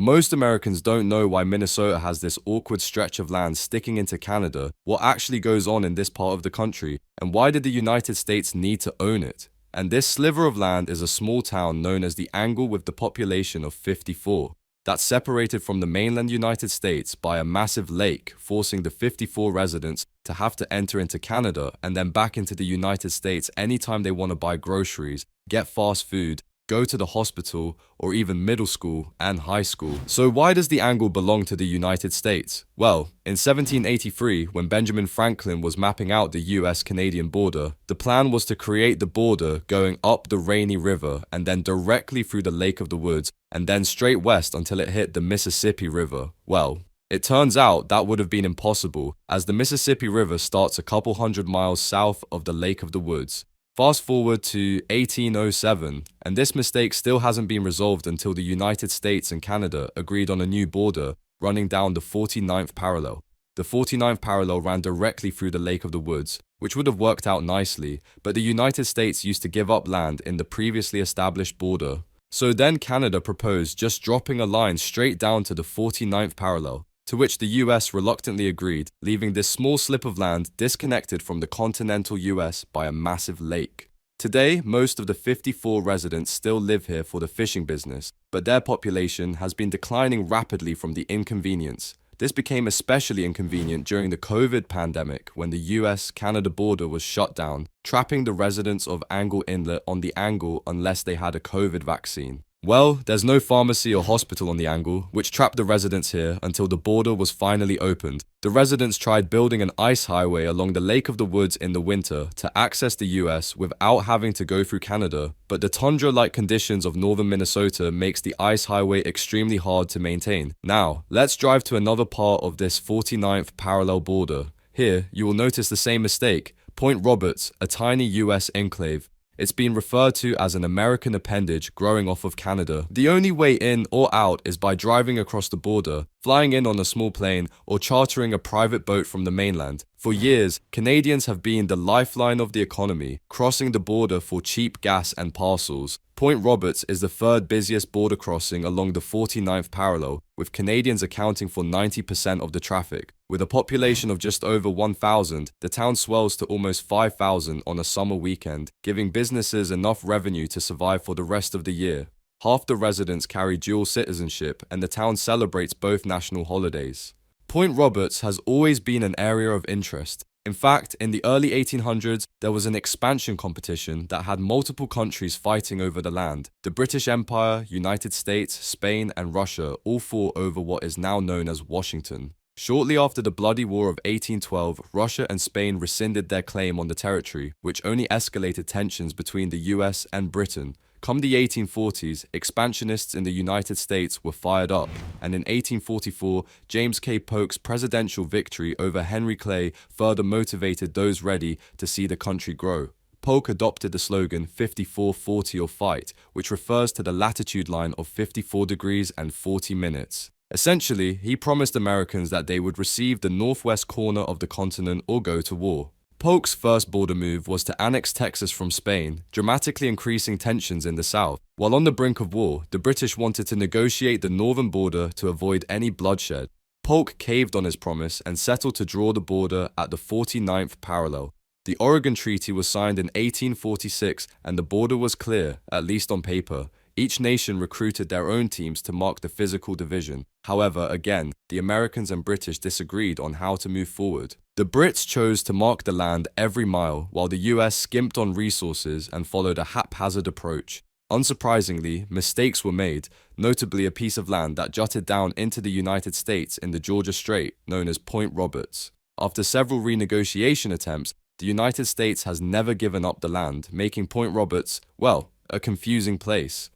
Most Americans don't know why Minnesota has this awkward stretch of land sticking into Canada, what actually goes on in this part of the country, and why did the United States need to own it? And this sliver of land is a small town known as the Angle with the population of 54. That's separated from the mainland United States by a massive lake, forcing the 54 residents to have to enter into Canada and then back into the United States anytime they want to buy groceries, get fast food, go to the hospital, or even middle school and high school. So why does the Angle belong to the United States? Well, in 1783, when Benjamin Franklin was mapping out the US-Canadian border, the plan was to create the border going up the Rainy River and then directly through the Lake of the Woods and then straight west until it hit the Mississippi River. Well, it turns out that would have been impossible, as the Mississippi River starts a couple hundred miles south of the Lake of the Woods. Fast forward to 1807, and this mistake still hasn't been resolved until the United States and Canada agreed on a new border running down the 49th parallel. The 49th parallel ran directly through the Lake of the Woods, which would have worked out nicely, but the United States used to give up land in the previously established border. So then Canada proposed just dropping a line straight down to the 49th parallel, to which the US reluctantly agreed, leaving this small slip of land disconnected from the continental US by a massive lake. Today, most of the 54 residents still live here for the fishing business, but their population has been declining rapidly from the inconvenience. This became especially inconvenient during the COVID pandemic when the US-Canada border was shut down, trapping the residents of Angle Inlet on the Angle unless they had a COVID vaccine. Well, there's no pharmacy or hospital on the Angle, which trapped the residents here until the border was finally opened. The residents tried building an ice highway along the Lake of the Woods in the winter to access the US without having to go through Canada, but the tundra-like conditions of northern Minnesota makes the ice highway extremely hard to maintain. Now, let's drive to another part of this 49th parallel border. Here, you will notice the same mistake. Point Roberts, a tiny US enclave. It's been referred to as an American appendage growing off of Canada. The only way in or out is by driving across the border, flying in on a small plane, or chartering a private boat from the mainland. For years, Canadians have been the lifeline of the economy, crossing the border for cheap gas and parcels. Point Roberts is the third busiest border crossing along the 49th parallel, with Canadians accounting for 90% of the traffic. With a population of just over 1,000, the town swells to almost 5,000 on a summer weekend, giving businesses enough revenue to survive for the rest of the year. Half the residents carry dual citizenship, and the town celebrates both national holidays. Point Roberts has always been an area of interest. In fact, in the early 1800s, there was an expansion competition that had multiple countries fighting over the land. The British Empire, United States, Spain, and Russia all fought over what is now known as Washington. Shortly after the Bloody War of 1812, Russia and Spain rescinded their claim on the territory, which only escalated tensions between the US and Britain. Come the 1840s, expansionists in the United States were fired up, and in 1844, James K. Polk's presidential victory over Henry Clay further motivated those ready to see the country grow. Polk adopted the slogan 54-40 or fight, which refers to the latitude line of 54 degrees and 40 minutes. Essentially, he promised Americans that they would receive the northwest corner of the continent or go to war. Polk's first border move was to annex Texas from Spain, dramatically increasing tensions in the south. While on the brink of war, the British wanted to negotiate the northern border to avoid any bloodshed. Polk caved on his promise and settled to draw the border at the 49th parallel. The Oregon Treaty was signed in 1846 and the border was clear, at least on paper. Each nation recruited their own teams to mark the physical division. However, again, the Americans and British disagreed on how to move forward. The Brits chose to mark the land every mile, while the US skimped on resources and followed a haphazard approach. Unsurprisingly, mistakes were made, notably a piece of land that jutted down into the United States in the Georgia Strait, known as Point Roberts. After several renegotiation attempts, the United States has never given up the land, making Point Roberts, well, a confusing place.